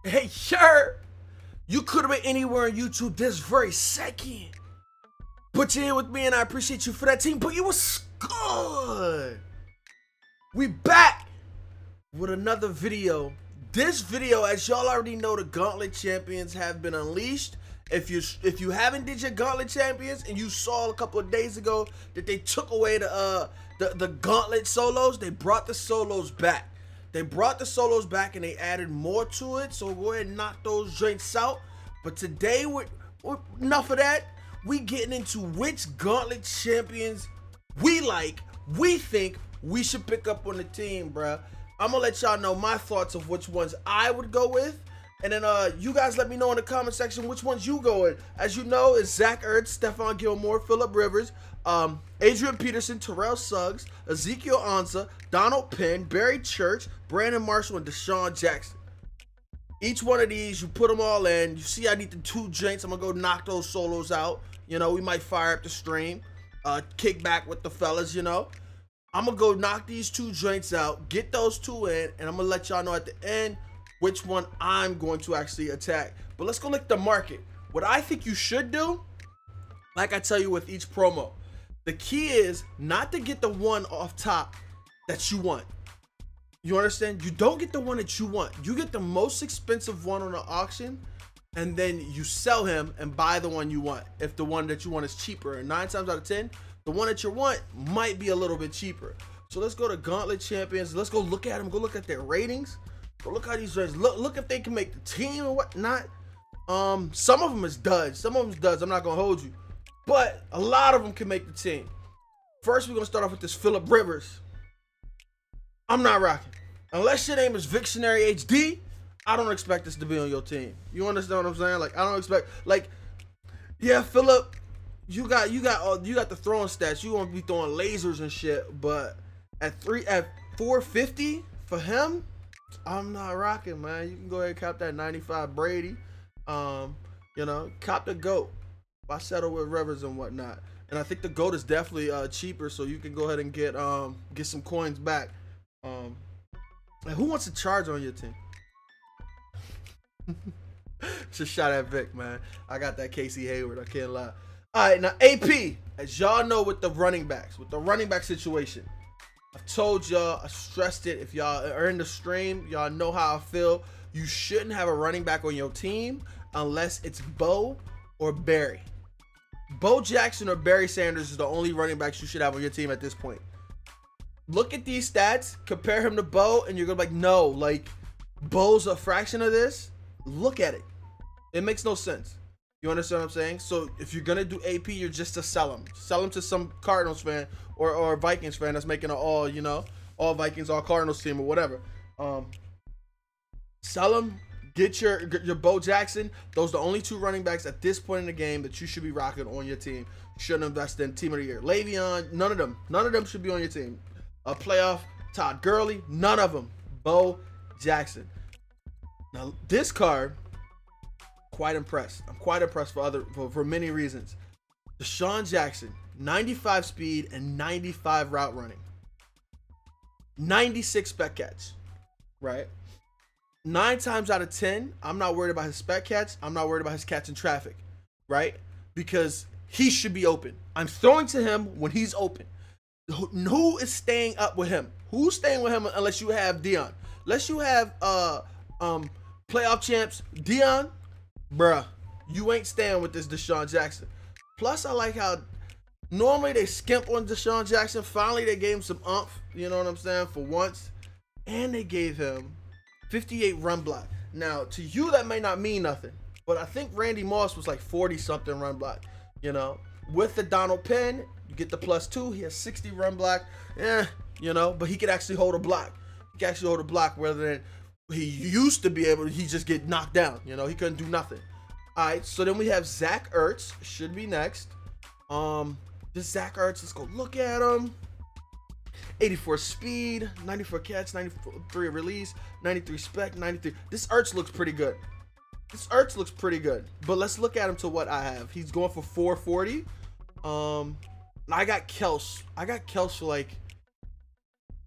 Hey, sure, you could have been anywhere on YouTube this very second, but you're here with me, and I appreciate you for that, team. But it was good. We back with another video. This video, as y'all already know, the Gauntlet Champions have been unleashed. If you haven't did your Gauntlet Champions and you saw a couple of days ago that they took away the Gauntlet solos, they brought the solos back. They brought the solos back and they added more to it. So go ahead and knock those joints out. But today, enough of that. We getting into which Gauntlet Champions we like, we think we should pick up on the team, bruh. I'm gonna let y'all know my thoughts of which ones I would go with. And then you guys let me know in the comment section which ones you go with. As you know, it's Zach Ertz, Stephon Gilmore, Phillip Rivers, Adrian Peterson, Terrell Suggs, Ezekiel Ansah, Donald Penn, Barry Church, Brandon Marshall, and Deshaun Jackson. Each one of these, you put them all in. You see I need the 2 joints. I'm going to go knock those solos out. You know, we might fire up the stream, kick back with the fellas, you know. I'm going to go knock these 2 joints out, get those 2 in, and I'm going to let y'all know at the end which one I'm going to actually attack. But let's go look at the market. What I think you should do, like I tell you with each promo, the key is not to get the one off top that you want. You understand? You don't get the one that you want. You get the most expensive one on the auction, and then you sell him and buy the one you want. If the one that you want is cheaper, and 9 times out of 10, the one that you want might be a little bit cheaper. So let's go to Gauntlet Champions. Let's go look at them. Go look at their ratings. Go look how these guys look if they can make the team and whatnot. Some of them is duds. Some of them is duds. I'm not gonna hold you, but a lot of them can make the team. First, we're gonna start off with this Phillip Rivers. I'm not rocking. Unless your name is Victionary HD, I don't expect this to be on your team. You understand what I'm saying? Like, I don't expect, like, yeah, Phillip, you got the throwing stats. You gonna be throwing lasers and shit, but at 450 for him, I'm not rocking, man. You can go ahead and cop that 95 Brady. You know, cop the GOAT. I settle with Rivers and whatnot. And I think the GOAT is definitely cheaper, so you can go ahead and get some coins back. And who wants to charge on your team? Just shot at Vic, man. I got that Casey Hayward. I can't lie. All right, now AP, as y'all know, with the running backs, with the running back situation, I've told y'all, I stressed it. If y'all are in the stream, y'all know how I feel. You shouldn't have a running back on your team unless it's Bo or Barry. Bo Jackson or Barry Sanders is the only running backs you should have on your team at this point. Look at these stats, compare him to Bo, and you're gonna be like, no, like, Bo's a fraction of this. Look at it. It makes no sense. You understand what I'm saying? So if you're gonna do AP, you're just to sell him. Sell him to some Cardinals fan or Vikings fan that's making an all, you know, all Vikings, all Cardinals team or whatever. Sell him. Get your Bo Jackson. Those are the only 2 running backs at this point in the game that you should be rocking on your team. You shouldn't invest in team of the year. Le'Veon, none of them should be on your team. A playoff, Todd Gurley, none of them. Bo Jackson. Now this card, quite impressed. I'm quite impressed for many reasons. Deshaun Jackson, 95 speed and 95 route running. 96 spec catch, right? 9 times out of 10, I'm not worried about his spec catch. I'm not worried about his catch in traffic, right? Because he should be open. I'm throwing to him when he's open. Who is staying up with him? Who's staying with him unless you have Dion? Unless you have playoff champs Dion, bruh, you ain't staying with this Deshaun Jackson. Plus, I like how normally they skimp on Deshaun Jackson. Finally, they gave him some umph, you know what I'm saying, for once. And they gave him 58 run block. Now, to you, that may not mean nothing, but I think Randy Moss was like 40-something run block, you know. With the Donald Penn, you get the +2. He has 60 run block. You know, but he could actually hold a block. He can actually hold a block rather than he used to be able to, he just get knocked down. You know, he couldn't do nothing. All right, so then we have Zach Ertz. Should be next. This Zach Ertz, let's go look at him. 84 speed, 94 catch, 93 release, 93 spec, 93. This Ertz looks pretty good. This Ertz looks pretty good. But let's look at him to what I have. He's going for 440. I got Kels. I got Kels for like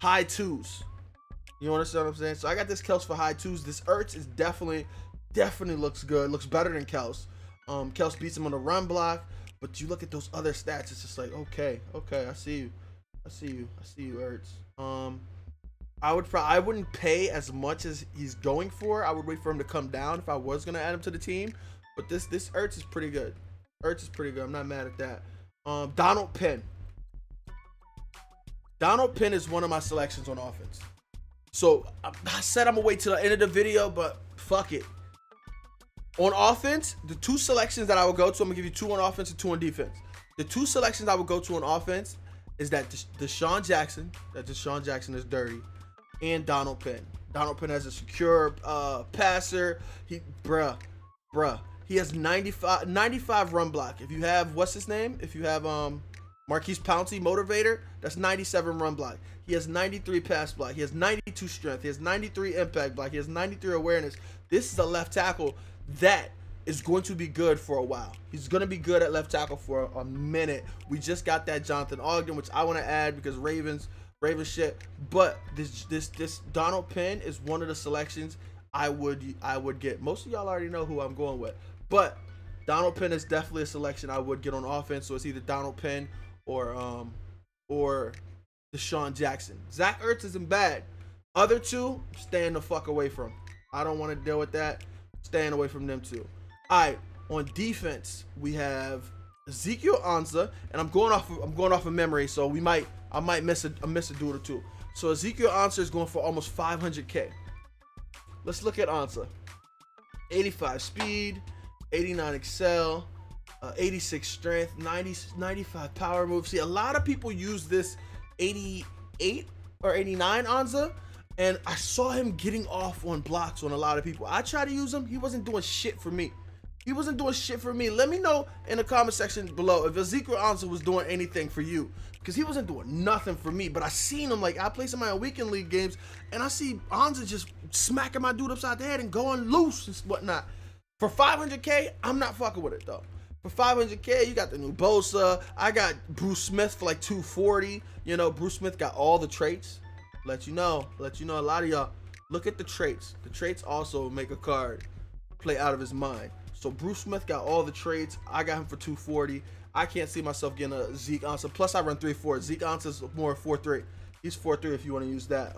high 2s. You understand what I'm saying? So I got this Kels for high twos. This Ertz is definitely looks good. Looks better than Kels. Kels beats him on the run block, but you look at those other stats, it's just like, okay, I see you, Ertz. I wouldn't pay as much as he's going for. I would wait for him to come down if I was gonna add him to the team. But this Ertz is pretty good. I'm not mad at that. Donald Penn. Donald Penn is one of my selections on offense. So I said I'm gonna wait till the end of the video, but fuck it. On offense, the two selections that I would go to, I'm gonna give you two on offense and two on defense. The two selections I would go to on offense is that Deshaun Jackson, is dirty, and Donald Penn. Donald Penn has a secure passer. He has 95 run block. If you have, what's his name? If you have Marquise Pouncey, motivator, that's 97 run block. He has 93 pass block. He has 92 strength. He has 93 impact block. He has 93 awareness. This is a left tackle that is going to be good for a while. He's going to be good at left tackle for a minute. We just got that Jonathan Ogden, which I want to add because Ravens shit. But this Donald Penn is one of the selections I would get. Most of y'all already know who I'm going with, but Donald Penn is definitely a selection I would get on offense. So it's either Donald Penn or Deshaun Jackson. Zach Ertz isn't bad. Other two, staying the fuck away from. I don't want to deal with that. Staying away from them too. All right, on defense we have Ezekiel Ansah, and I'm going off of memory, so I might miss a dude or two. So Ezekiel Ansah is going for almost 500K. Let's look at Ansah. 85 speed, 89 excel, 86 strength, 95 power move. See, a lot of people use this 88 or 89 Ansah, and I saw him getting off on blocks on a lot of people. I tried to use him. He wasn't doing shit for me. Let me know in the comment section below if Ezekiel Ansah was doing anything for you, because he wasn't doing nothing for me. But I seen him, like, I play some of my weekend league games, and I see Ansah just smacking my dude upside the head and going loose and whatnot. For 500K, I'm not fucking with it though. For 500K, you got the new Bosa. I got Bruce Smith for like 240. You know, Bruce Smith got all the traits. Let you know, a lot of y'all look at the traits. The traits also make a card play out of his mind. So Bruce Smith got all the traits. I got him for 240. I can't see myself getting a Zeke Ansah. Plus I run 3-4. Zeke Ansah is more 4-3. He's 4-3 if you want to use that.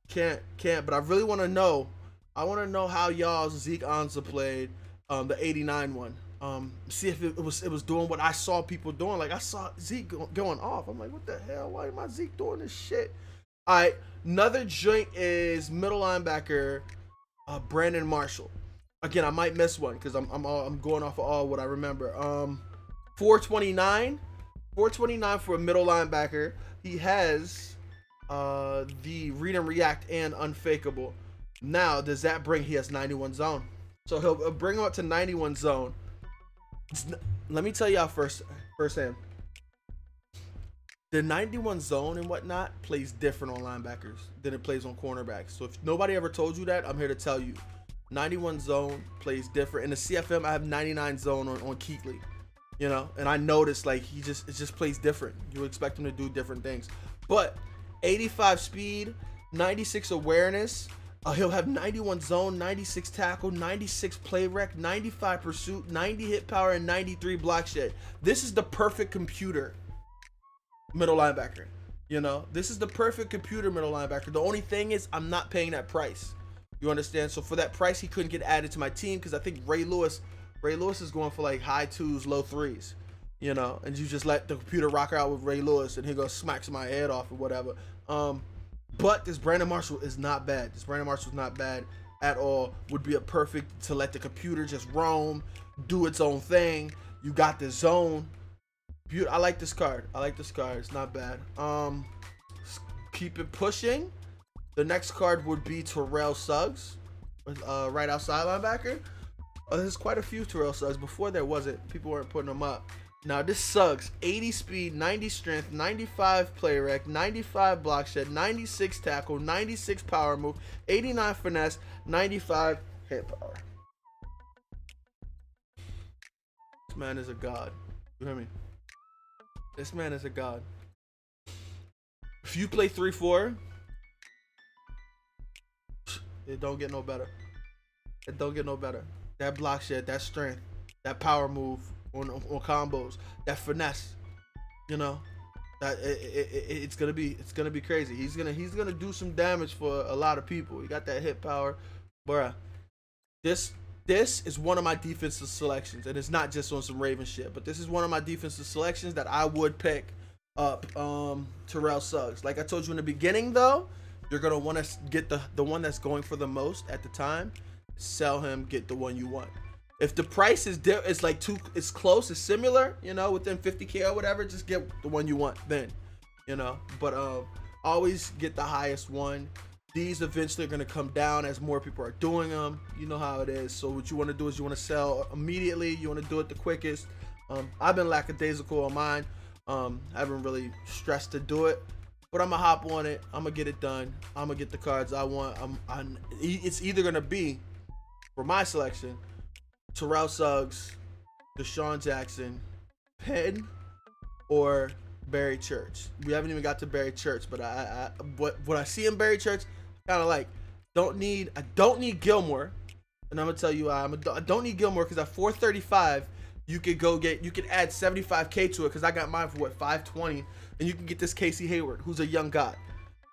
Can't. But I really want to know. I want to know how y'all's Zeke Ansah played. The 89 one. See if it was doing what I saw people doing. Like, I saw Zeke going off. I'm like, what the hell? Why am I Zeke doing this shit? All right, another joint is middle linebacker Brandon Marshall. Again, I might miss one because I'm going off of all what I remember. 429 for a middle linebacker. He has the read and react and unfakeable. Now, does that bring? He has 91 zone, so he'll bring him up to 91 zone. Let me tell y'all firsthand. The 91 zone and whatnot plays different on linebackers than it plays on cornerbacks. So if nobody ever told you that, I'm here to tell you. 91 zone plays different. In the CFM, I have 99 zone on Keekly. You know, and I noticed like it just plays different. You expect him to do different things. But 85 speed, 96 awareness. He'll have 91 zone, 96 tackle, 96 play rec, 95 pursuit, 90 hit power, and 93 block shed. This is the perfect computer middle linebacker. You know, this is the perfect computer middle linebacker. The only thing is I'm not paying that price. You understand? So for that price, he couldn't get added to my team because I think Ray Lewis is going for like high 2s, low 3s. You know, and you just let the computer rock out with Ray Lewis and he'll go smack somebody's head off or whatever. But this Brandon Marshall is not bad. This Brandon Marshall is not bad at all. Would be a perfect to let the computer just roam, do its own thing. You got the zone. I like this card. It's not bad. Keep it pushing. The next card would be Terrell Suggs, right outside linebacker. There's quite a few Terrell Suggs. Before there wasn't. People weren't putting them up. Now this Suggs, 80 speed, 90 strength, 95 play rec, 95 block shed, 96 tackle, 96 power move, 89 finesse, 95 hit power. This man is a god. You hear me? This man is a god. If you play 3-4, It don't get no better. It don't get no better. That block shed, that strength, that power move on combos, that finesse, you know, that it's gonna be crazy. He's gonna do some damage for a lot of people. He got that hit power, bruh. This is one of my defensive selections, and it's not just on some Raven shit, but this is one of my defensive selections that I would pick up. Terrell Suggs. Like I told you in the beginning, though, you're gonna want to get the one that's going for the most at the time. Sell him, get the one you want. If the price is like it's close, it's similar, you know, within 50K or whatever, just get the one you want then, you know. But always get the highest one. These eventually are going to come down as more people are doing them. You know how it is. So what you want to do is you want to sell immediately. You want to do it the quickest. I've been lackadaisical on mine. I haven't really stressed to do it, but I'm going to hop on it. I'm going to get it done. I'm going to get the cards I want. It's either going to be, for my selection, Terrell Suggs, Deshaun Jackson, Penn, or Barry Church. We haven't even got to Barry Church, but what I see in Barry Church, kind of like, I don't need Gilmore, and I'm gonna tell you I don't need Gilmore, because at 435 you could add 75K to it, because I got mine for what, 520, and you can get this Casey Hayward, who's a young god,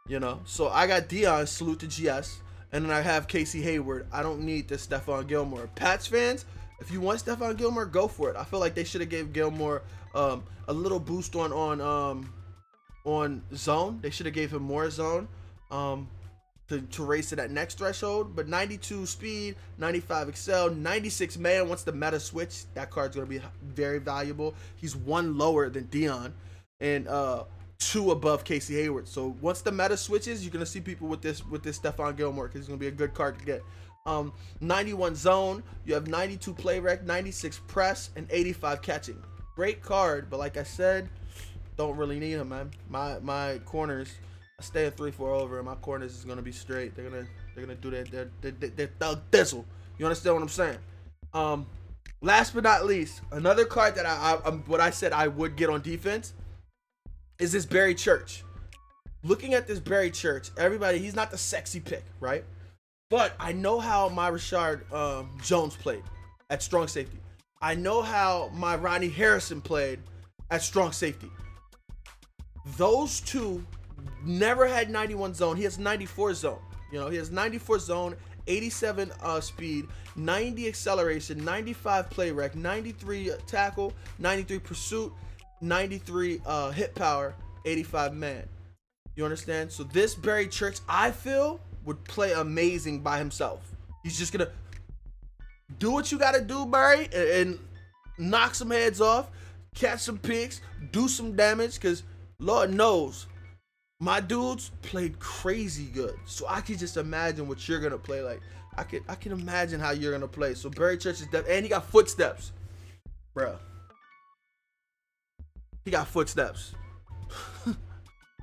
you know. So I got Dion, salute to GS, and then I have Casey Hayward. I don't need this Stephon Gilmore. Pats fans, if you want Stephon Gilmore, go for it. I feel like they should have gave Gilmore a little boost on zone. They should have gave him more zone to race to that next threshold. But 92 speed, 95 excel, 96 man. Once the meta switch, that card's gonna be very valuable. He's one lower than Dion, and 2 above Casey Hayward. So once the meta switches, you're gonna see people with this Stephon Gilmore, because he's gonna be a good card to get. 91 zone, you have 92 play rec, 96 press, and 85 catching. Great card, but like I said, don't really need him, man. My corners, I stay at 3-4 over, and my corners is gonna be straight. They're gonna do their thug thizzle. You understand what I'm saying? Last but not least, another card that what I said I would get on defense is this Barry Church. Looking at this Barry Church, everybody, he's not the sexy pick, right? But I know how my Rashard Jones played at strong safety. I know how my Ronnie Harrison played at strong safety. Those two never had 91 zone. He has 94 zone. You know, he has 94 zone, 87 speed, 90 acceleration, 95 play rec, 93 tackle, 93 pursuit, 93 hit power, 85 man. You understand? So this Barry Church, I feel, would play amazing by himself. He's just gonna do what you gotta do, Barry, and knock some heads off, catch some picks, do some damage, because Lord knows my dudes played crazy good. So I can just imagine what you're gonna play like. I can imagine how you're gonna play. So Barry Church is and he got footsteps, bruh. He got footsteps.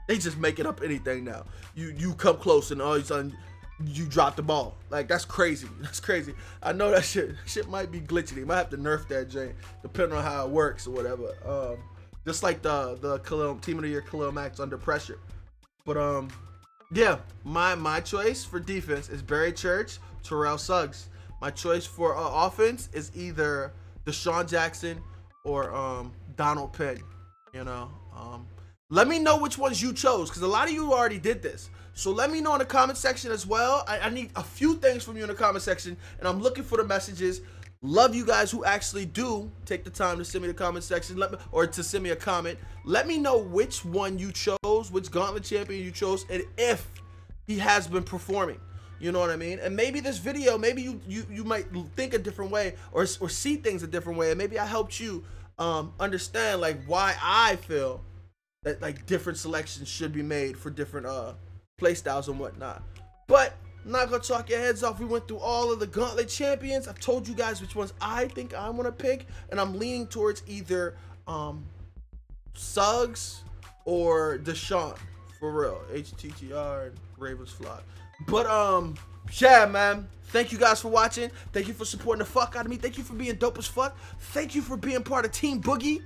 They just making up anything now. You come close and all of a sudden you drop the ball. Like, that's crazy. That's crazy. I know that shit might be glitchy. They might have to nerf that Jane, depending on how it works or whatever. Just like the Team of the Year Khalil Mack's Under Pressure. But yeah, my choice for defense is Barry Church, Terrell Suggs. My choice for offense is either Deshaun Jackson or Donald Penn. You know, let me know which ones you chose, because a lot of you already did this. So let me know in the comment section as well. I need a few things from you in the comment section, and I'm looking for the messages. Love you guys who actually do take the time to send me the comment section, or to send me a comment. Let me know which one you chose, which Gauntlet Champion you chose, and if he has been performing. You know what I mean? And maybe this video, maybe you might think a different way, or see things a different way, and maybe I helped you understand like why I feel that like different selections should be made for different play styles and whatnot. But I'm not gonna talk your heads off. We went through all of the Gauntlet Champions. I've told you guys which ones I think I want to pick, and I'm leaning towards either Suggs or Deshaun, for real. HTTR and Ravens Flock. But yeah, man, thank you guys for watching. Thank you for supporting the fuck out of me. Thank you for being dope as fuck. Thank you for being part of Team Boogie.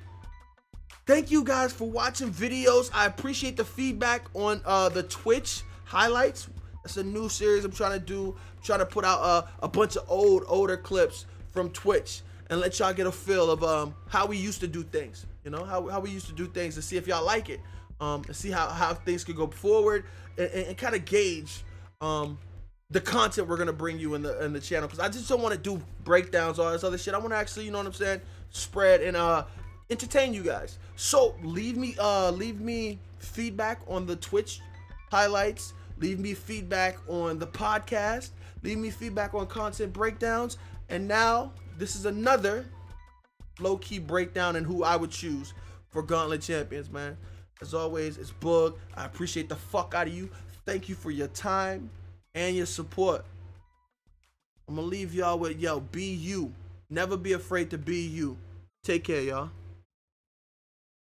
Thank you guys for watching videos. I appreciate the feedback on the Twitch highlights. It's a new series I'm trying to do. I'm trying to put out a bunch of older clips from Twitch and let y'all get a feel of how we used to do things. You know, how we used to do things, and see if y'all like it. And see how things could go forward, and kind of gauge the content we're gonna bring you in the channel. Because I just don't want to do breakdowns, all this other shit. I want to actually, you know what I'm saying, spread and entertain you guys. So leave me feedback on the Twitch highlights. Leave me feedback on the podcast. Leave me feedback on content breakdowns. And now this is another low-key breakdown and who I would choose for Gauntlet Champions, man. As always, it's Boog. I appreciate the fuck out of you. Thank you for your time and your support. I'm gonna leave y'all with, yo, be you. Never be afraid to be you. Take care, y'all.